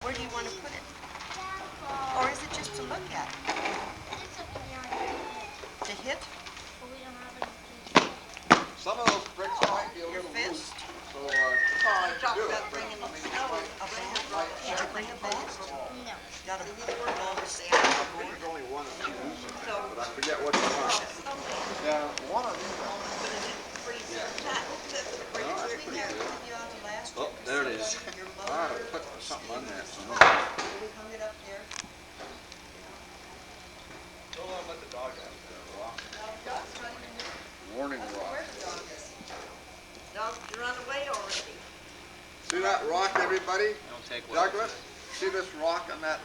Where do you want to put it? Or is it just to look at? To hit? Some of those bricks might be a little loose, so Talk about bringing the snow. Did you bring a bag? No. Got a pour all the sand on the board? there's only one or two, but I forget what they are. Yeah, one of them. Oh, there it is. I put something on there. We hung it up there. Don't let the dog out there. Warning rock. Dog's run away already. See that rock, everybody? Don't take well. Douglas, see this rock on that?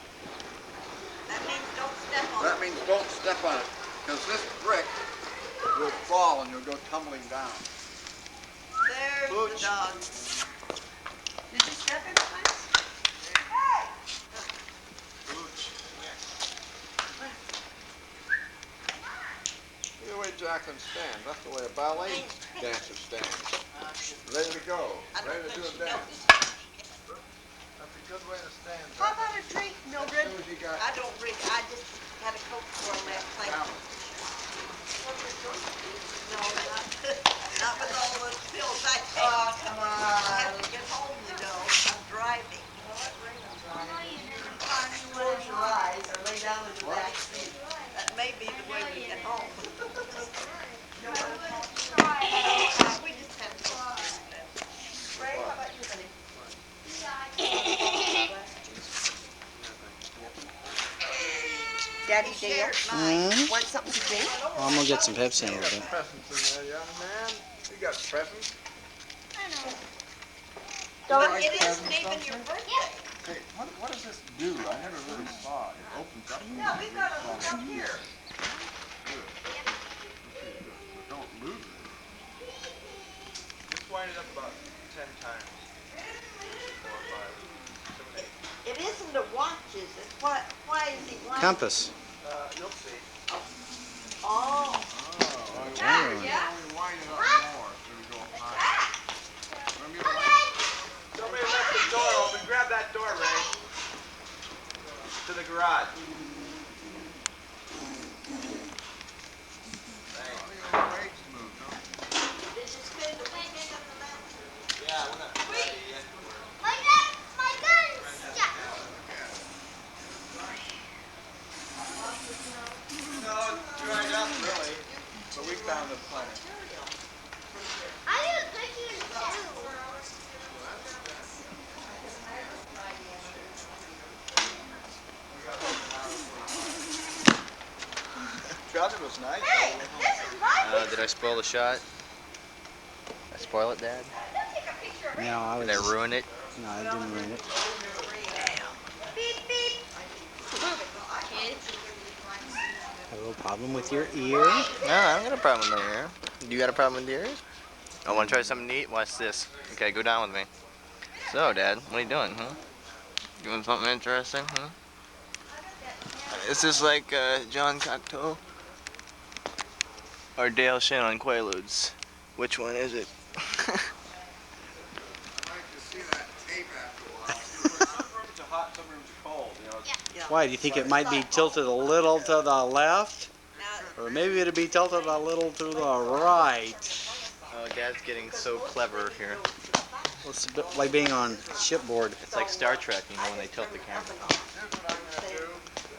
That means don't step on That it. means don't step on it, because this brick will fall and you'll go tumbling down. There's Booch. the dog. Did you step in the place? See the way Jacqueline stands. That's the way a ballet dancer stands. Ready to go. Ready to do a dance. That's a good way to stand. How about a drink, Mildred? As soon as you got I don't drink. I just had a Coke for a last plate. down. No, not with all those pills I take. Oh, come on. I have to get home, you know. I'm driving. Close your eyes or lay down in the back seat. That may be the way we get home. We just have to. Ray, how about you, honey? Daddy Dale, want something to drink? I'm gonna get some Pepsi in a little bit. Presents in there, young man. You got presents. But it isn't even your birthday. Hey, what does this do? I never really saw it. It opens up. Yeah, we've got to look up here. Good. Okay, good. But don't lose it. Just wind it up about 10 times. 4 or 5, 7, 8. It isn't a watch, is it? Why is he watching? Compass. You'll see. Oh. Yeah. Only wind it up more so we go higher. Remember your light? Somebody left the door open. Grab that door, Ray. To the garage. Brakes move, don't they? Did you spend the weekend on the mountain? Yeah, we're not ready yet. No, it's dried up, really. But we found the plenty. Trouser was nice. Hey, this is my Did I spoil the shot? Did I spoil it, Dad? Take a picture of it. No, I Did I ruin it? No, I didn't ruin it. Beep, beep. Have a little problem with your ear? No, I don't got a problem with my ear. You got a problem with yours? I want to try something neat? Watch this. Okay, go down with me. So, Dad, what are you doing, huh? Doing something interesting, huh? Is this like John Cocteau? Or Dale Shin on Quaaludes? Which one is it? I like to see that tape after a while. Some rooms are hot, some rooms are cold. You know, Yeah. Why, do you think it might be tilted a little to the left? Now, Or maybe it'd be tilted a little to the right? Oh, Dad's getting so clever here. Well, it's a bit like being on shipboard. It's like Star Trek, you know, when they tilt the camera. Here's what I'm going to do.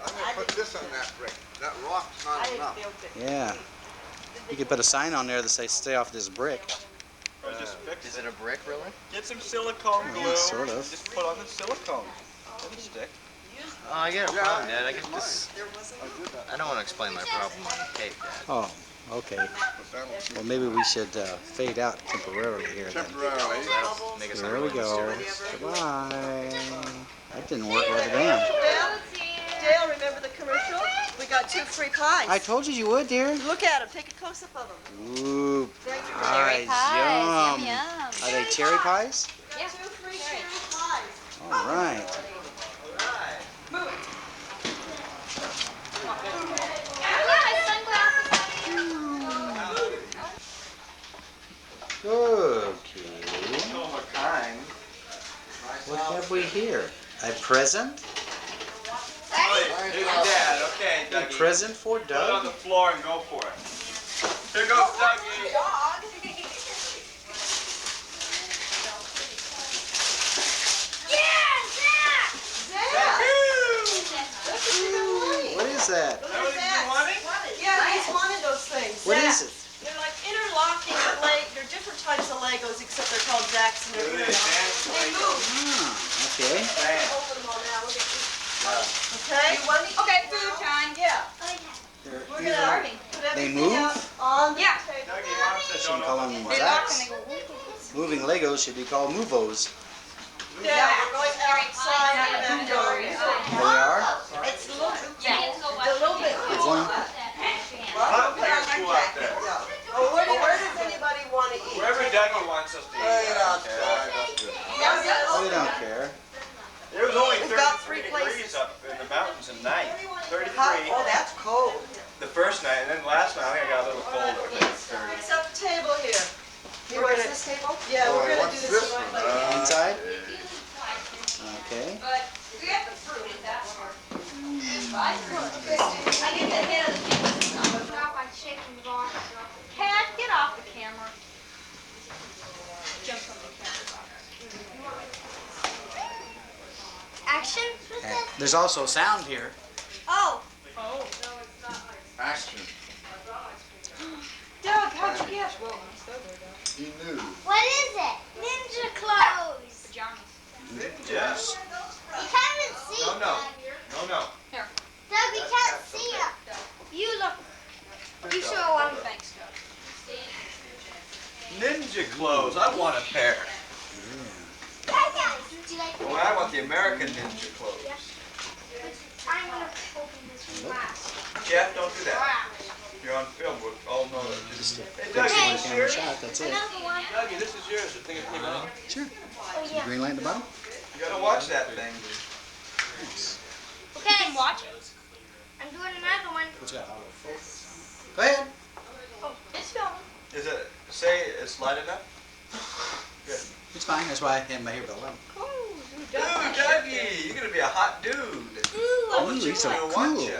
I'm going to put this on that brick. That rock's I not didn't enough. feel good. Yeah. You could put a sign on there that says "Stay off this brick." just fix Is it. it a brick, really? Get some silicone glue. Yeah, sort of. Just put on the silicone. It'll stick. Oh, I get a Yeah, problem, Dad. I get it's this. There wasn't. I did that. I don't want to explain my problem on tape, Dad. Oh, okay. But that'll Well, maybe we should fade out temporarily here then. temporarily. That'll make it sound Here we really go. mysterious. Goodbye. That didn't work worth a damn. Dale, remember the commercial? We got 2 free pies. I told you would, dear. Look at them. Take a close-up of them. Ooh, There you go. pies. Yum. Are they cherry pies? Yeah. 2 free cherry pies. All right. Okay. What have we here? A present? Here's your dad. Okay, A Dougie. present for Put it on the Doug? floor and go for it. Here goes Dougie. What is that? That what you've been wanting? Yeah, he's wanted those things. What is it? They're like interlocking they're different types of Legos, except they're called Jackson. They're Look at this, interlocking. man. They move. Ah, okay. Man. Open them all now. Look at this. Okay? Okay, food time. Yeah. They're- We're these gonna are- put They everything move? out on the Yeah. table. Dougie, Mom said Shouldn't don't call open them the They floor. lock Zacks. and they go. Moving Legos should be called Movos. Yeah, we're going outside of that door. They are? It's a little bit, Yeah. a little bit cool. One- Hot there, cool out there. Oh, where does anybody want to eat? Wherever Dougie wants us to eat. Hey, I don't that's care. that's good. Oh, they don't care. It was only We've got 33 three degrees places. up in the mountains at night. 33 Oh, that's cold. the first night, and then last night I think I got a little colder. Fix up the table here. Here, where's this table? Yeah, Oh, we're gonna what's do this this one? right like Inside? Okay. But we have the fruit in that one. I get the head of the camera. Drop my chicken bar. Cat, get off the camera. Jump on the camera. Action? And there's also sound here. Oh. Action. Doug, how'd you get? He knew. What is it? Ninja clothes. Pajamas. Yes. You can't even see No, it. no. No, no. Doug, we can't see it. You look. You show one. Thanks, Doug. Ninja clothes. I want a pair. Do you like Well, I want the American ninja clothes. I'm gonna open this last. Jeff, don't do that. You're on film. We'll all know that. Hey, Dougie, Okay. this is yours? Shot, that's it. Another one. Dougie, this is yours. The thing that came out. Sure. Oh yeah. Green light at the bottom? You gotta watch that thing. Okay. Watch it. I'm doing another one. What you got? Go ahead. It's filming. Is it, say it's light enough? Good. It's fine. That's why I had my hair belt on. Dude, Dougie, you're gonna be a hot dude. All the Ooh, chicks so are gonna want cool. you.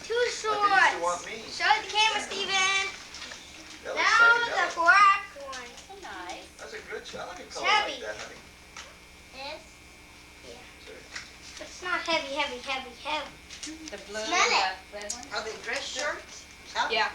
Two Like they used to want shorts. me. Show the camera, Steven. That looks Now psychedelic. the black one. Nice. That's a good shot. I like a color Chubby. like that, honey. Yes. It's not heavy, heavy, heavy, heavy. The blue. Smell it. Red one. Are they dress shirts? How- Yeah.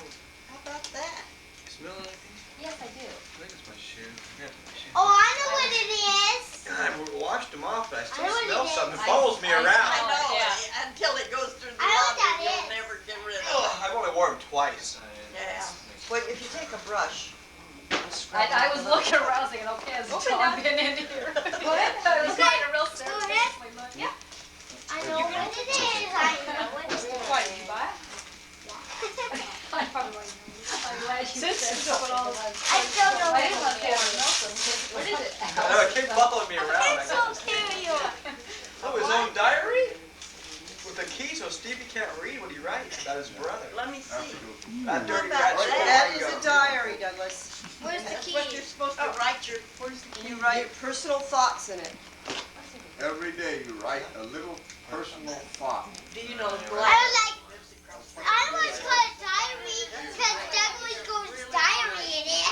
How about that? Smell anything? Yes, I do. I think it's my shoe. Yeah, my shoe. Oh, I know what it is. God, we washed them off, but I I still know what smell it is. something. It follows me around. I Oh, know, yeah. until it goes through the I know what that laundry, you'll is. never get rid of Ugh, it. I've only worn them twice. Yeah. But if you take a brush. I was looking around thinking, okay, has Tom been in here? What? I was Okay, trying to real go ahead. seriously look. Yeah. I know what it is. I know what it is. Why, did you buy it? I probably wouldn't. I'm glad you said so. I don't know I what didn't want to it pay is. on Nelson. What is it? I know, it kept following me around. I Pencil got this. carrier. Oh, his own diary? With the key so Stevie can't read what he writes about his brother. Let me see. That dirty That rat. that is a diary, Douglas. Where's the That's key? what you're supposed to write your, you write your personal thoughts in it. Every day you write a little personal thought. Do you know I black? was like, I always call it diary because Doug always goes diary in it.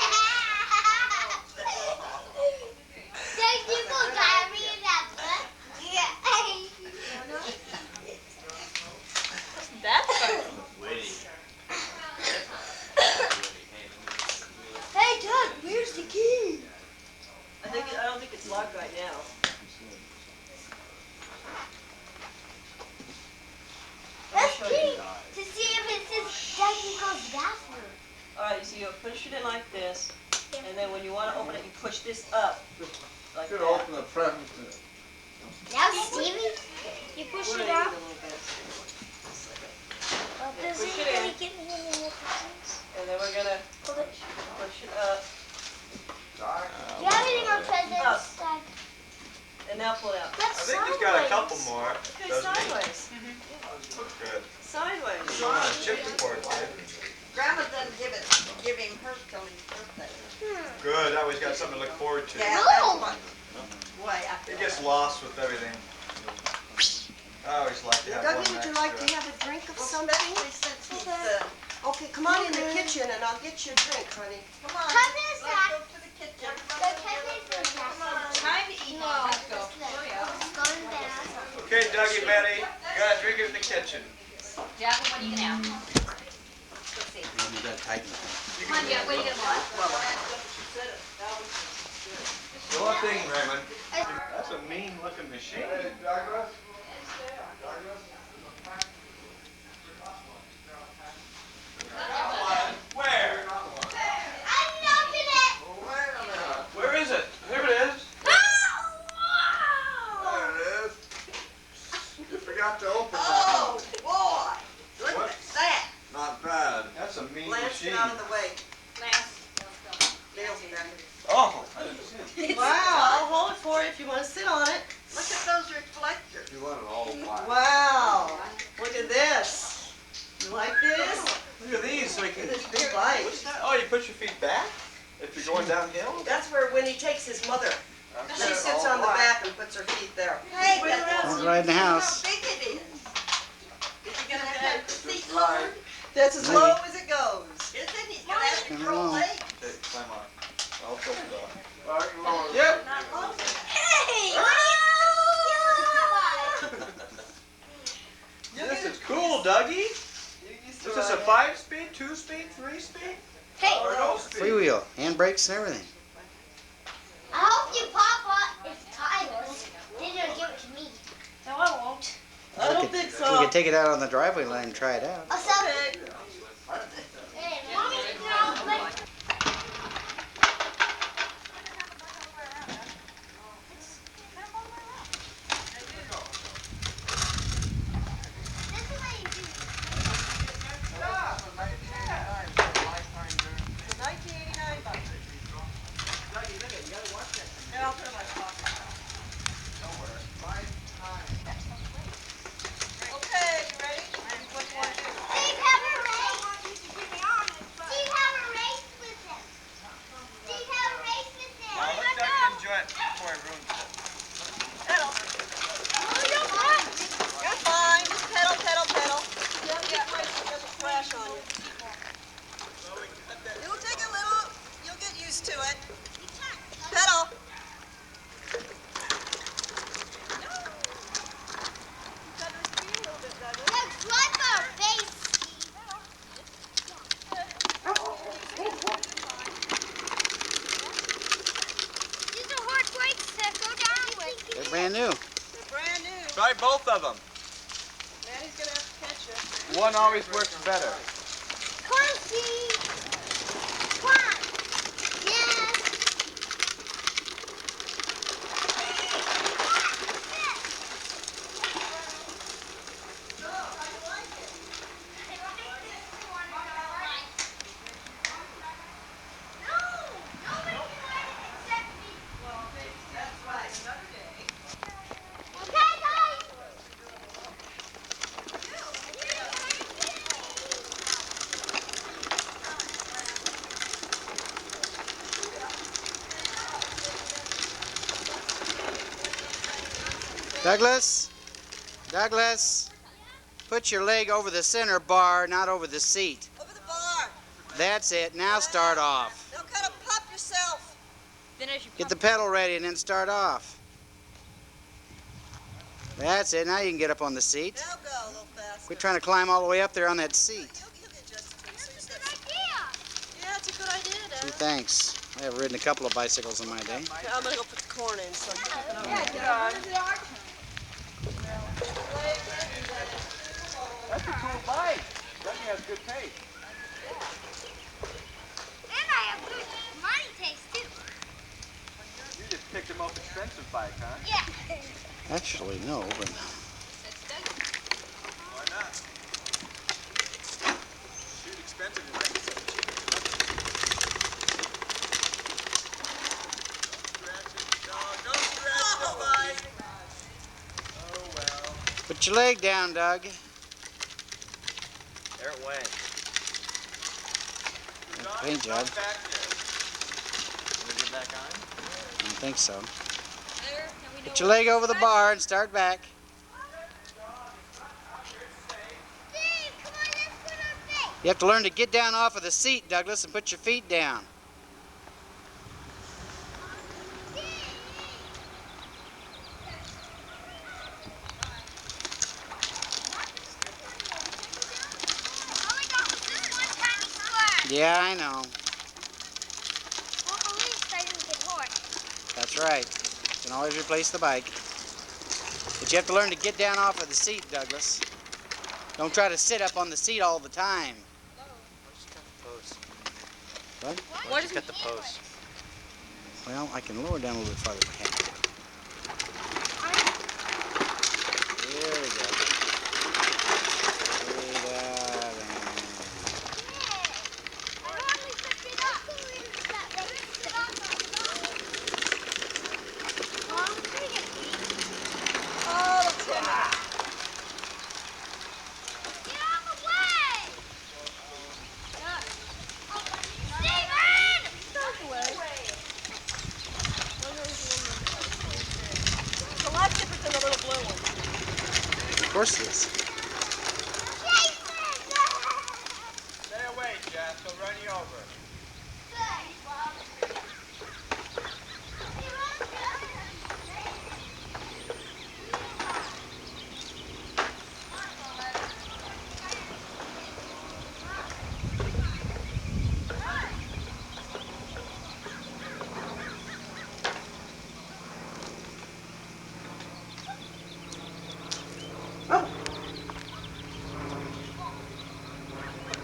Doug, do you go diary in that book? Yeah. That's funny. Hey Doug, where's the key? I don't think it's locked right now. Let's key to see if it says Doug can go to the bathroom. Alright, so you push it in like this, and then when you want to open it, you push this up, like Should that. open the present. Now Stevie, you push We're it gonna up. need a little bit. Does Push it anybody in. get me any more presents? And then we're gonna Hold it. push it up, Do you have any more presents, Doug? and now pull it out. I Let's think he's got a couple more. Okay, Doesn't he? sideways. Good. Sideways. He's on a chip report, too. Grandma doesn't give him her till his birthday. Good, that way he's got something to look forward to. Yeah, No. that's what. Why, He gets lost with everything. I always like to have one Dougie, would you like to extra. have a drink of something? Especially since he's, okay, come on in the kitchen and I'll get you a drink, honey. Come on, Come here, let's Zach. go to the kitchen. Time to eat now. Let's go. Going back. Okay, Dougie, Betty, you got a drink in the kitchen. Jackie, what are you gonna have? Let's see. You gotta tighten it. Come on, Jack, what are you gonna want? The one thing, Raymond, that's a mean looking machine. Hey, Douglas? Where? I'm knocking it. Oh, wait a minute. Where is it? There it is. There it is. You forgot to open that. Oh, boy, look What? at that. Not bad. That's a mean Lance, machine. get out of the way. Lance. Nails back. Oh, I didn't see it. Wow, I'll hold it for you if you want to sit on it. Look at those reflectors. You want it all black. Wow, look at this. You like this? Look at these, so you can. Look at this big light. What's that? Oh, you put your feet back if you're going downhill. That's where when he takes his mother. She Okay. sits on the back and puts her feet there. Hey, Don't ride in the house. How big it is. Is he gonna have to seat Just lower? right. That's as low as it goes. Isn't he gonna have to Come control along. legs? Okay, climb on. I'll put it on. Back and lower. Yep. Hey, This is cool, Dougie. Is this a 5-speed, 2-speed, 3-speed? Hey, Or no speed? Freewheel, handbrakes and everything. I hope you papa is Tyler's. Then you'll give it to me. No, I won't. I don't We think could so. take it out on the driveway and let him try it out. Also, Okay. hey, Mommy, no, this is what you do. 1989 bucks. Here, I'll put it in my pocket. Okay, you ready? What do you want to do? Steve, have a race. Steve, have a race with him. Steve, have a race with him. Now let Dougie enjoy it before he ruins it. Pedal. You're fine. Just pedal, pedal, pedal. You have to get ready so it doesn't crash on you. It'll take a little. You'll get used to it. Pedal. Let's like our base, Steve. These are hard brakes to go down with. They're brand new. They're brand new. Try both of them. Manny's gonna have to catch you. One always works better. Come on, Steve. Come on. Yes. Douglas? Douglas? Put your leg over the center bar, not over the seat. Over the bar. That's it. Now start off. Now kind of pop yourself. Get the pedal ready and then start off. That's it. Now you can get up on the seat. Now go a little faster. Quit trying to climb all the way up there on that seat. You'll get adjusted to it. So you Good said, idea. yeah, it's a good idea, Gee, Dad. thanks. I have ridden a couple of bicycles in my day. Here, I'm gonna go put the corn in so you can. That's a cool bike. Dougie has good taste. And I have good money taste too. You just picked the most expensive bike, huh? Yeah. Actually, no, but Why not? Shoot expensive and make it Don't scratch the bike. Oh well. put your leg down, Doug. There it went. Paint job. Back there. Can we get back on? I don't think so. Put your leg over the bar and start back. You have to learn to get down off of the seat, Douglas, and put your feet down. Yeah, I know. Well, at least I didn't get hurt. That's right. You can always replace the bike. But you have to learn to get down off of the seat, Douglas. Don't try to sit up on the seat all the time. What? Why don't you cut the post? Well, I can lower down a little bit farther if I have to. There we go. Of course it is. Stay away, Jeff. He'll run you over.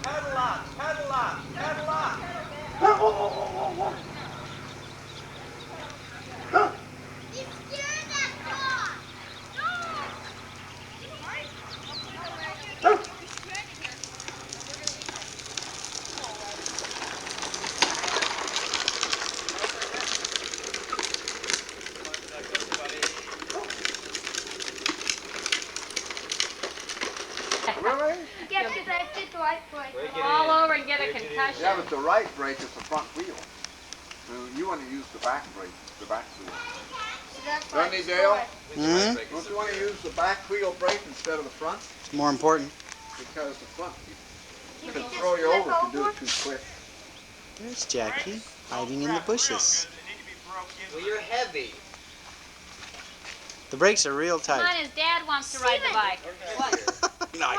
Pedal up, pedal up, pedal up. You scared that dog. Really? Yeah, because I did the right foot. Fall over and get a concussion. Yeah, but the right brake is the front wheel. So you want to use the back brake, the back wheel. So that's why Don't you, it's Dale? good. Hmm? Don't you want to use the back wheel brake instead of the front? It's more important. Because the front You can can throw just you flip over if you do over. it too quick. There's Jackie, hiding in the bushes. Well, you're heavy. The brakes are real Come tight. on, his dad wants to ride the bike. No, Come on.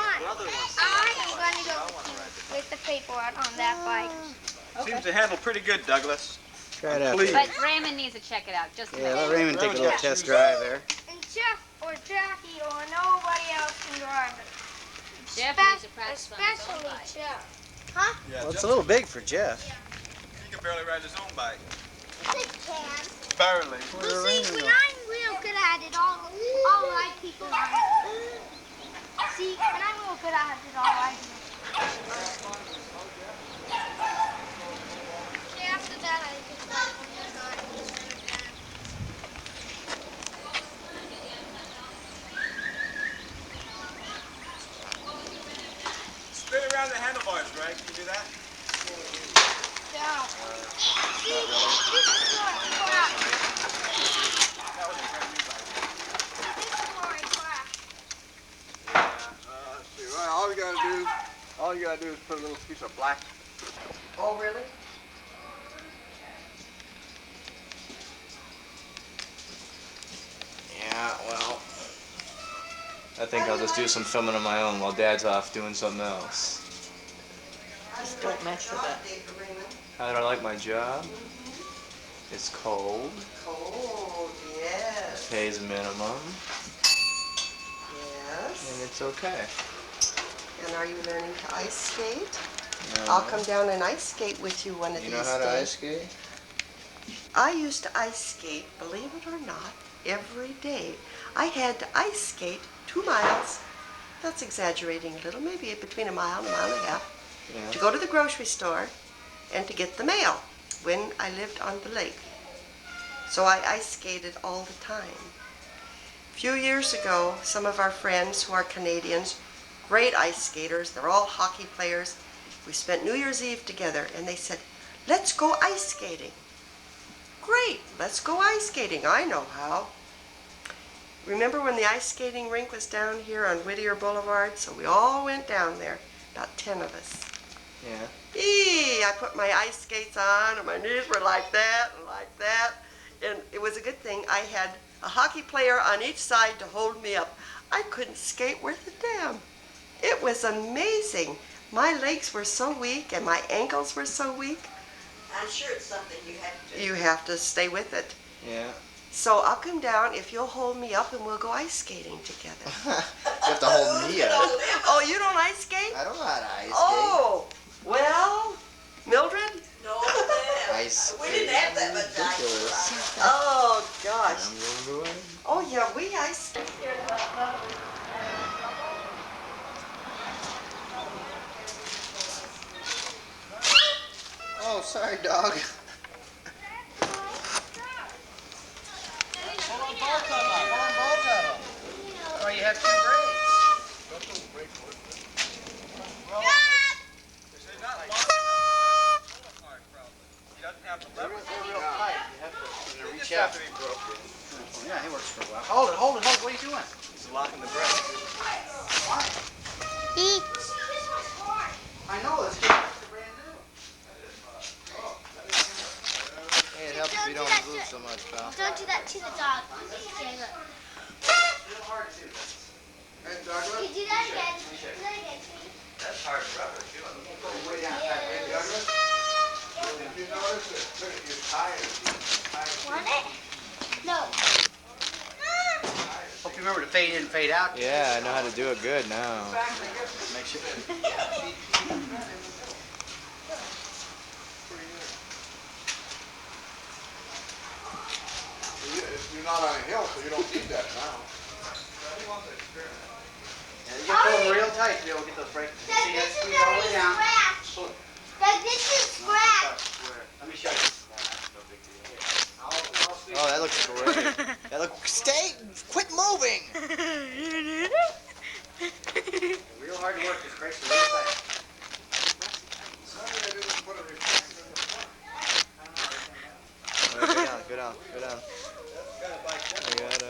I am going to go with the paperwork on that bike. Seems to handle pretty good, Douglas. try it out. Please. there. But Raymond needs to check it out. Just a Yeah, minute. let Raymond take a little test drive there. And Jeff or Jackie or nobody else can drive it. Jeff needs to practice on his own Especially bike. Jeff. Huh? Yeah, Well, it's a little big for Jeff. He can barely ride his own bike. He can. Barely. Well, see, when I'm real good at it, all right people are. See, when I'm real good at it, all right. See, after that, I just got one Spin around the handlebars, Greg. Can you do that? down. See, this is where I crash. That was a brand new bike. This is where I crash. Let's see. Well, all you gotta do is put a little piece of black. Oh, really? Yeah, well, I think I'll just do some filming on my own while Dad's off doing something else. Just don't mess with that. How do I like my job? It's cold, Cold, yes. pays a minimum, Yes. and it's okay. And are you learning to ice skate? No. I'll come down and ice skate with you one of You these know how to days. ice skate? I used to ice skate, believe it or not, every day. I had to ice skate 2 miles. That's exaggerating a little, maybe between a mile and a half. Yeah. To go to the grocery store and to get the mail when I lived on the lake. So I ice skated all the time. A few years ago, some of our friends who are Canadians, great ice skaters, they're all hockey players, we spent New Year's Eve together and they said, let's go ice skating. Great, let's go ice skating. I know how. Remember when the ice skating rink was down here on Whittier Boulevard? So we all went down there, about 10 of us. Yeah. I put my ice skates on and my knees were like that and like that. And it was a good thing I had a hockey player on each side to hold me up. I couldn't skate worth a damn. It was amazing. My legs were so weak and my ankles were so weak. I'm sure it's something you have to do. You have to stay with it. Yeah. So I'll come down if you'll hold me up and we'll go ice skating together. You have to hold me up. Oh, you don't ice skate? I don't know how to ice skate. Oh, well, Mildred? No, ma'am. Ice We didn't have that much ridiculous. ice. Oh, gosh. I'm gonna go in. Oh, yeah, we ice skate. Oh, sorry, dog. Oh, you have two braids. They're not long enough. Pull apart, probably. He doesn't have the lever. They're real tight. You have to They reach just out. have to be broken. Yeah, he works for a while. Hold it, hold it, hold it. What are you doing? He's locking the brake. I know, it's brand new. Hey, it helps if you don't move so much, pal. Don't do that to the dog. Okay, look. Real hard to do. Hey, Douglas? You do that again. Do that again, sweetie. That's hard rubber, too. Way down. Hey, Douglas? Did you notice that? Look at your tires. Want it? No. Hope you remember to fade in and fade out. Yeah, I know how to do it good now. Make sure. You're not on a hill, so you don't need that now. Yeah, you gotta pull them real tight to be able to get those brakes. Dad, See, this that's is squeeze all the way down. scratch. Dad, this is scratch. Let me show you. Oh, that looks great. That looks. Stay. Quit moving. Real hard to work. This brakes are real tight. Sorry I didn't put a reflector in the front. All right, go down. Go down. Go down. I got a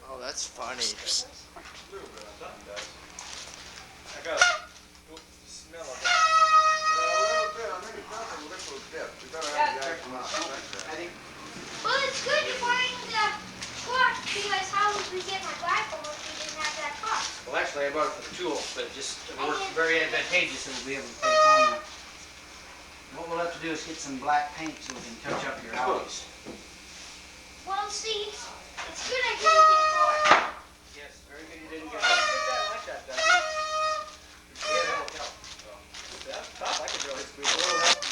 Oh, that's funny. I got a smell of it. A little bit, I think it's not a liquid dip. You gotta have the ice out. I think. Well, it's good you're wearing the scarf because how would we get my rifle if we didn't have that car? Well, actually, I bought it for the tool, but it just worked very advantageous, and we'll be able to take it home. What we'll have to do is get some black paint so we can touch up your alleys. Well, see, it's good I didn't get caught. Yes, very good. You didn't get it. like that, Dad. Yeah, that'll help. I could really squeeze A it. little help.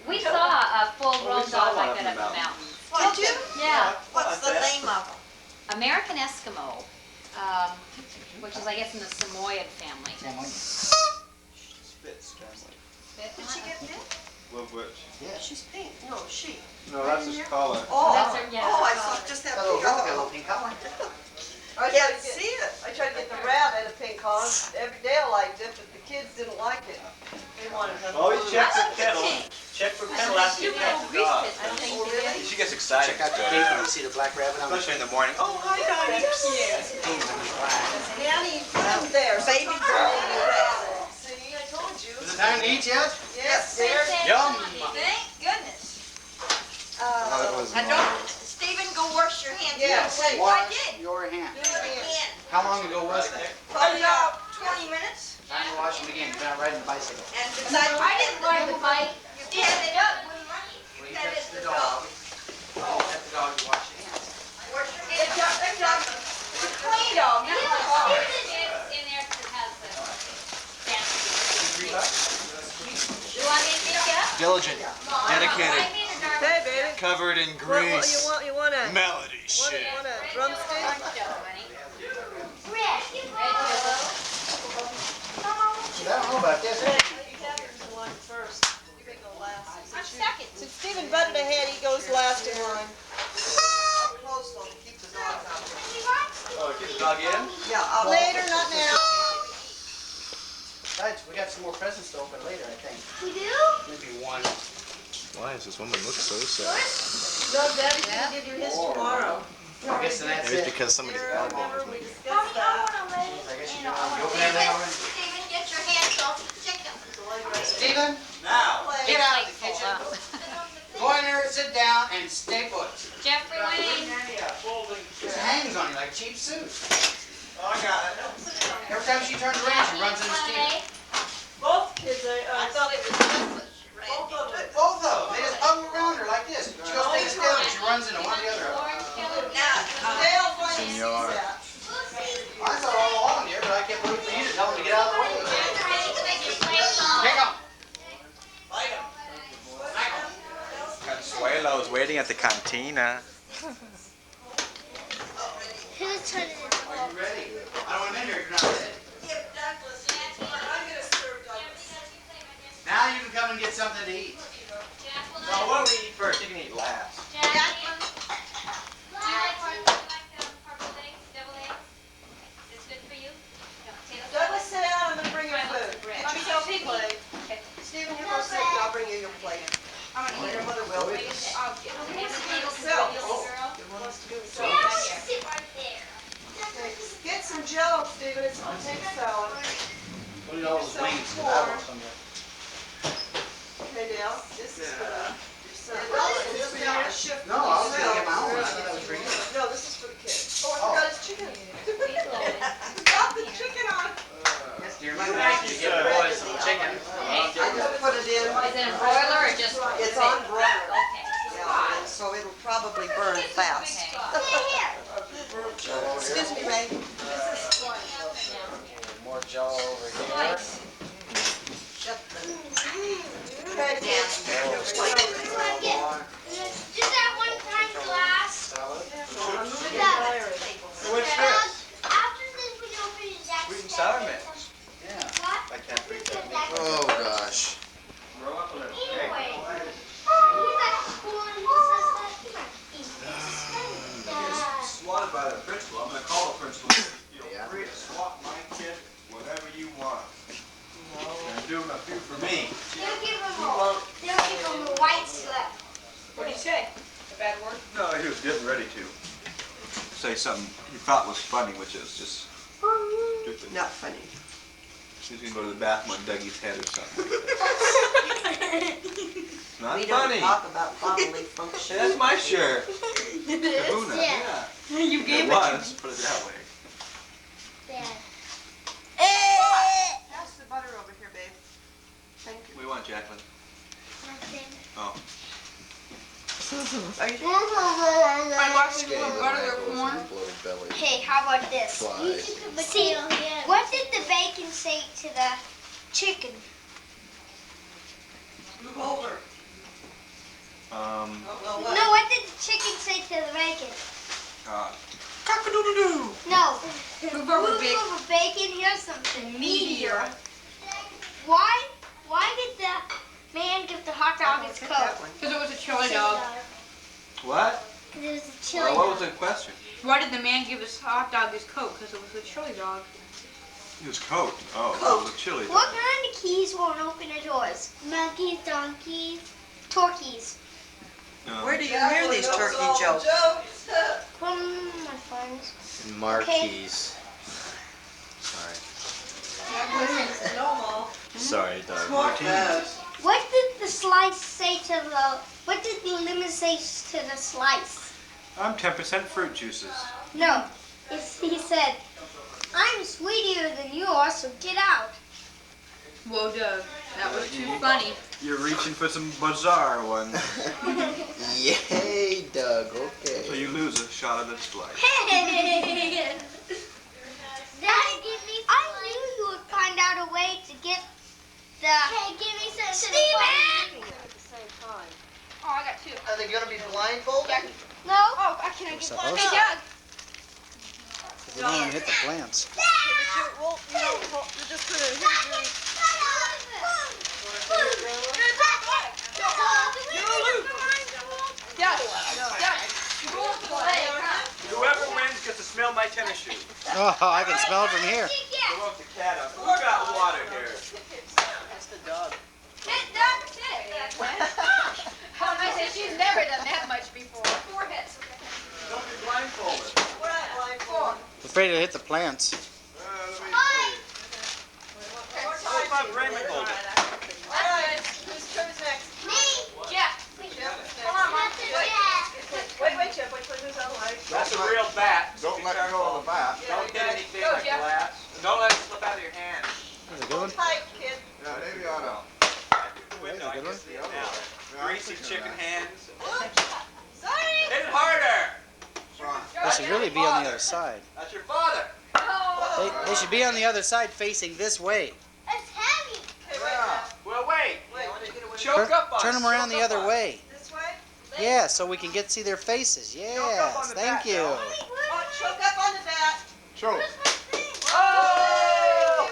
We saw a full-grown dog like that up the mountain. Did you? Yeah, What's the name of them? American Eskimo, which is, I guess, in the Samoyed family. Spitz family. Did she get bit? Love which? She's pink. No, she. No, that's his collar. Oh, That's her, yeah, oh, I that's saw her. just that That little pink dog, on. that little pink collar. I can't see it. I tried to get the rat at a pink on. Every day I liked it, but the kids didn't like it. They wanted nothing. Always blue. check I for like the kennel. pink. Check for kennel after you Stupid pet old the grease dog. pits, I don't think Oh, you really? did. She gets excited. Check out the gate when you see the black rabbit on the Especially in the morning. Oh, hi, Donnie. Nanny, put him there. Baby girl. See, I told you. Is it time to eat yet? Yes, there. Yum. Thank goodness. That was I don't, Stephen, go wash your hands. Yeah, Yes, I Wash did. your hand. Do it again. How long ago was that? Probably about 20 minutes. Time to wash them again. You're not riding a bicycle. And besides, I didn't Ride the bike. You set it up, wouldn't you? Well, you Set touch it the the dog. dog. Oh, pet the dog, you wash your hands. Wash your hands. The dog. The clean dog, not the dog. In there that has the fancy. You want me to pick it up? diligent, dedicated, Hey, baby. covered in What, grease. you want a, Melody shit. want a drumstick? Rick, you I don't know about this. Catherine's one first. You can go last. I'm second. Since Stephen butted ahead, he goes last in line. Close though, to keep the dogs out. Oh, get the dog in? Yeah, later, not now. Besides, we got some more presents to open later, I think. We do? Maybe one. Why does this woman look so sad? No, Debbie's gonna give you his tomorrow. I guess that's Maybe it's it. because somebody's elbow is We making. discussed that. I guess you open everything already? Steven, get your hands off the chicken. Steven, get out of the kitchen. Go in there, sit down, and stay put. Jeffrey Wayne. It hangs on you like cheap suit. Oh, I got it. Every time she turns around, she runs into Steven. Both kids, I thought it was just both of them. Both of them. They just hug around her like this. She goes to take a step and she runs into one or the other of them. Dale, why do you see Senor. that? I thought all along here, but I kept waiting for you to tell them to get out of the way. Pick 'em. Consuelo's waiting at the cantina. Who's turning it Are you ready? I don't want them in here if you're not ready. If Douglas, I'm gonna serve Douglas. Now you can come and get something to eat. Well, what do we eat first? You can eat last. Douglas, sit down, I'm gonna bring your food. Get yourself a plate. Stephen, you go sit, and I'll bring you your plate. Your mother will. Who wants to do himself? Who wants to do himself? Sit right there. Get some Jello, Stephen, it's gonna take a salad. Look at all those wings. Okay, Dale, this is for the, your son. This is not a shift. No, I was gonna get my own. I thought that was for you. No, this is for the kids. Oh, I forgot his chicken. Got the chicken on. Yes, dear. My nice to give the boys some chicken. I just put it in. Is it a broiler or just? It's on broiler. Okay. Yeah, and so it'll probably burn fast. Excuse me, Ray. More jello over here. Okay, Dan. Just that one time glass. What's this? After this, we open it, that's Sweet and sour mix. Yeah. What? I can't read that. Oh gosh. Grow up a little. Anyway. Okay. Swatted by the principal. I'm gonna call the principal. Feel free to swat my kid whatever you want. And do a few for me. They'll give him a white slip. What do you say? A bad word? No, he was getting ready to say something he thought was funny, which is just stupid. Not funny. He's gonna go to the bathroom on Dougie's head or something. Not We don't funny. talk about bodily function. Hey, that's my shirt. Kahuna. Yeah. Yeah. You gave it was, put it that way. Dad. Pass the butter over here, babe. Thank you. What do you want, Jacqueline? Nothing. Oh. Are you? I'm watching Skating you butter their ankles corn. and bloated belly. Hey, how about this? Flies. See, what did the bacon say to the chicken? Move over. Um. Well, No, what did the chicken say to the bacon? Cock-a-doodle-doo. No. Move over, Move big. over bacon. Here's something Meteor. Why did the man give the hot dog his coat? Because it was a chili dog. What? Because it was a chili Well, what was dog. the question? Why did the man give his hot dog his coat? Because it was a chili dog. His coat. Oh, Coat. it was a chili. What kind of keys won't open the doors? Monkeys, donkeys, turkeys. Where do you hear these turkey jokes? From my friends. Marquise. Sorry. Sorry, Doug. What did the slice say to the? What did the lemon say to the slice? I'm 10% fruit juices. No, he said, "I'm sweeter than you are, so get out." Whoa, Doug. That was too funny. You're reaching for some bizarre ones. Yay, Doug. So Okay. you lose a shot of this slice. I knew you would find out a way to get the. Hey, give me some. Steven! Oh, I got two. Are they gonna be blindfolded? No. Oh, I can't get Supposed one. to. Hey, Doug. They don't even hit the plants. Well, you know, you're just gonna hit your... Yes. Yes. You go up to the leg. Whoever wins gets to smell my tennis shoes. Oh, I can smell it from here. Go up the cat up. Who got water here? That's the dog. Hit Doug. Hit. afraid to hit the plants. Let me see. What about Raymond Golden? Alright, who's next? Jeff. Come on, Mom. Wait, Jeff, wait, who's on the line? That's a real bat. Don't Be let careful. go of the bat. Don't hit anything Go, like Jeff. glass. Don't let it slip out of your hand. That's a good one. Pipe, kid. Yeah, maybe I know. Window, a I good can one. see it now. Yeah, I'm Greasy thinking chicken of hands. Sorry. Hit it harder. They should really be on the other side. That's your father. They should be on the other side facing this way. It's heavy. Okay, wait, Jeff. Well, wait. Wait, I want to get away. Choke up on Turn it. them around Choke the up other on it. way. This way? Yeah, so we can see their faces. up Yes, on the thank bat, you. Del. Oh, choke up on the bat. Choke. Oh!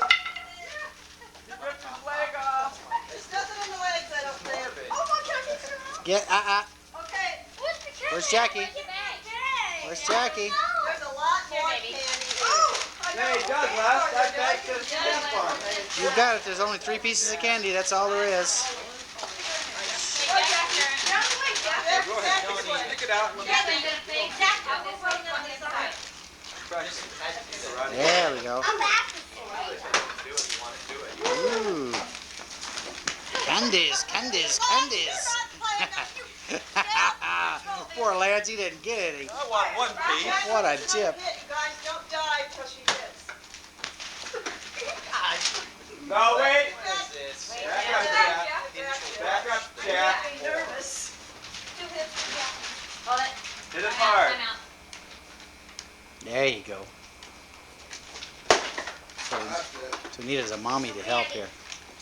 You ripped his leg off. There's nothing in the legs, I don't think. Get Okay, Where's Jackie? Where's Jackie? there's a lot Here, more baby. candy. Hey, Douglas, that bag says Stamp Farm. You got it. There's only 3 pieces of candy. That's all there is. Go ahead, stick it out. And let me There we go. I'm back. Ooh. Candies, candies, candies. Poor Lance, he didn't get any. I want one piece. What a chip. You guys don't die until she hits. No, wait. Back Back up, Jack. Be nervous. Hit it hard. There you go. So, That's it. so we need is a mommy to help here.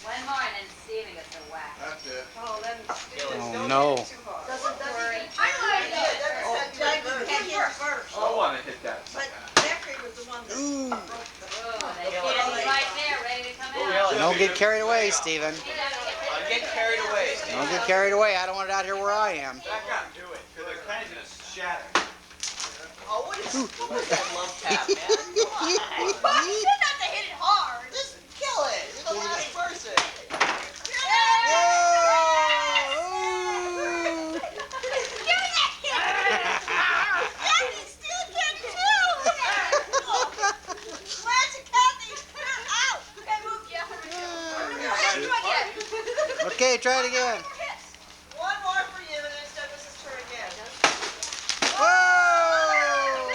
One more and then Steven gets a whack. That's it. Oh, then. Oh no. Doesn't worry. I'm I want to hit that. But Zachary was the one that. Ooh. Oh, they get it right there, ready to come out. Don't get carried away, Steven. I get carried away. Don't get carried away. I don't want it out here where I am. Back up. Do it. Because they're kind of shattered. Oh, what is But you said not to hit it hard. Just kill it. You're the last person. Okay, try it again. One more for you, and then it's Douglas's turn again. Whoa!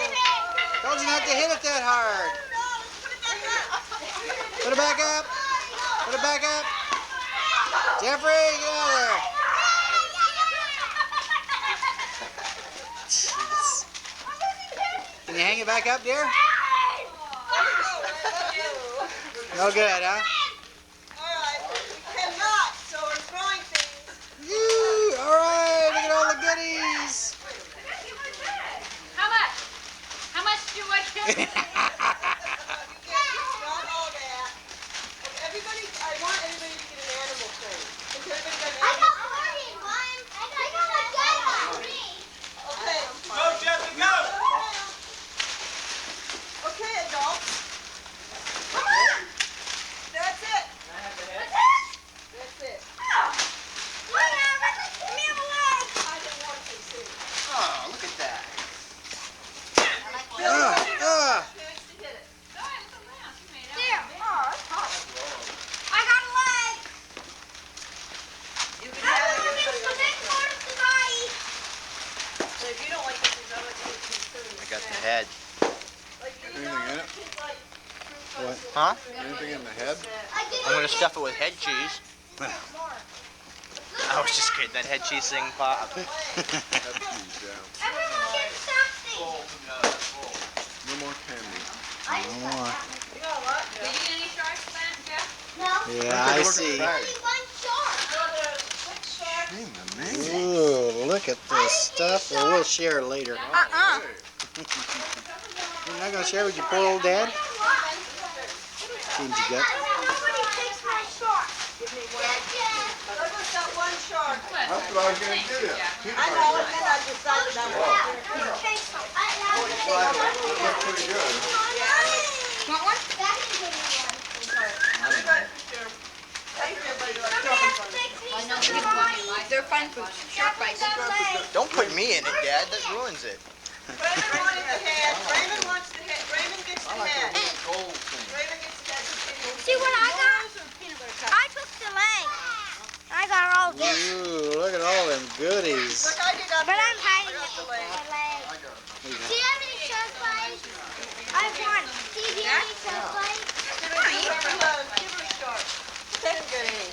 Told you not to hit it that hard. Put it back up. Put it back up. Jeffrey, get out of there. Jeez. Can you hang it back up, dear? No good, huh? Alright, we cannot, so we're throwing things. Yee, all right, look at all the goodies. How much? How much do I get? Not all that. Okay, everybody, I want everybody to get an animal thing. Has everybody got an animal? Okay. Go, Jeffy, go! Okay, adults. Come on. That's it. That's it. I didn't want to see. Oh, look at that. Bill, Ah. chance to hit it. You can have it. So if you don't like this, I like to consider I got the head. Like these Anything are in it? like What? Huh? Anything in the head? I'm gonna stuff it with head cheese. I was just kidding. That head cheese thing popped. Head cheese, yeah. Everyone get something. No more candy. No more. You got a lot, Did you get any sharks, Jeff? No. Yeah, I Look at the see. bag. Only one shark. Hey, my man. Ooh, look at this stuff. Well, we'll share later. Hey. You're not gonna share with your poor old dad? Seems you got. Nobody takes my shark. Douglas got one shark. That's what I was gonna give you. I know, and then I decided I wanted to. Looks pretty good. Want one? That can give me one. Thank you, everybody. They're fun food. Shark bites. Don't put me in it, Dad. That ruins it. Raymond wanted the hat. Raymond wants the hat. Raymond gets the I like hat. the little gold thing. Raymond gets the hat. See what I got? I took the leg. I got all this. Ooh, look at all them goodies. Look, I did not. But I'm hiding I got it the with leg. my leg. I got it. See how many shark bites? I have one. See, do you have any shark bites? Give her a shark. They didn't get any.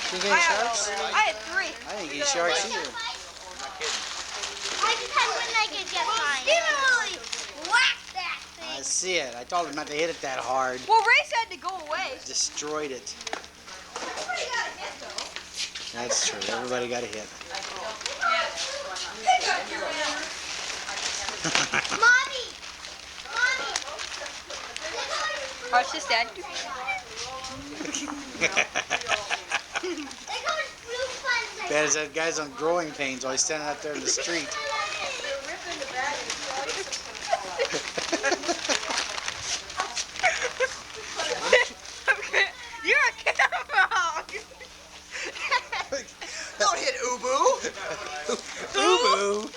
You getting sharks? I had 3. I didn't get sharks either. I just had one leg against mine. Steven Willie, whack that I thing. see it. I told him not to hit it that hard. Well, Race had to go away. Destroyed it. Everybody got a hit, though. That's true. Everybody got a hit. Mommy! Mommy! Watch this, Dad. They got blue fun. Bad as that guy's on growing pains while he's standing out there in the street. You're a camera. Don't hit Ubu. Boo-boo.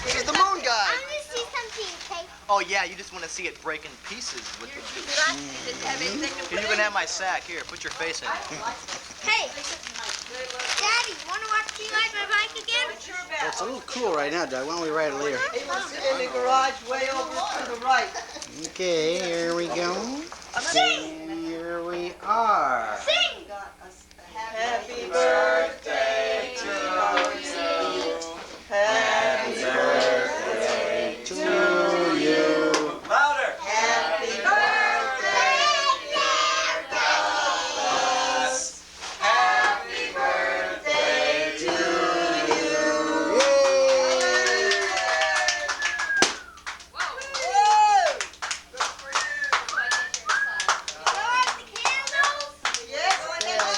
He's the moon guy. I'm gonna see something, okay? Oh yeah, you just want to see it break in pieces with the Did it have anything to Here, you can have my sack. Here, put your face in it. Hey! Daddy, wanna watch me ride my bike again? Well, it's a little cool right now, Doug. Why don't we ride it later? It was in the garage way over to the right. Okay, here we go. Here we are. Sing! Happy birthday to you. Happy birthday To you. Louder. Happy birthday, dear Douglas. Happy birthday to you. Whoa! Yes, I know.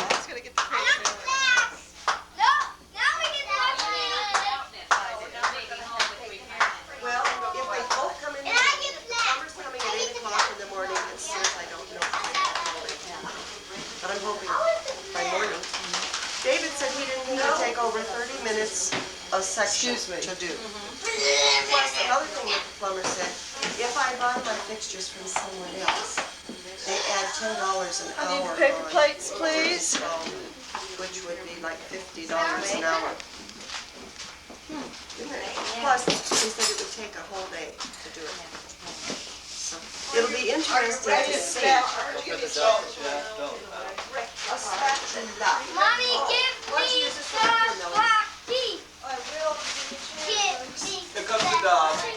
That's gonna get the I got the snacks! No! Now we can watch me! Well, if they both come in, And I get the snacks! plumber's coming at 8 o'clock in the morning, and says I don't know if they can. But I'm hoping by morning. David said he didn't need to take over 30 minutes a section to do. Plus, another thing that the plumber said, if I buy my fixtures from someone else, they add $10 an I need hour paper on plates, please. which would be like $50 an hour. Isn't it? Plus, they said it would take a whole day to do it. So, it'll be interesting to see. A spatula. Mommy, give me the black tea! I will. Give me Here comes the dog. The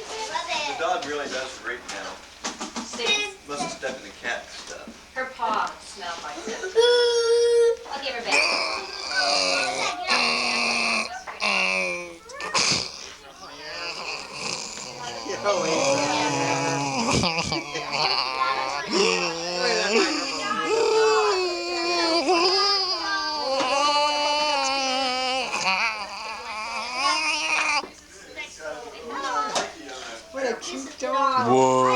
the dog really does great now. Must have stepped in the cat stuff. Her paw smelled like this. I'll give her back. What a cute dog. Whoa.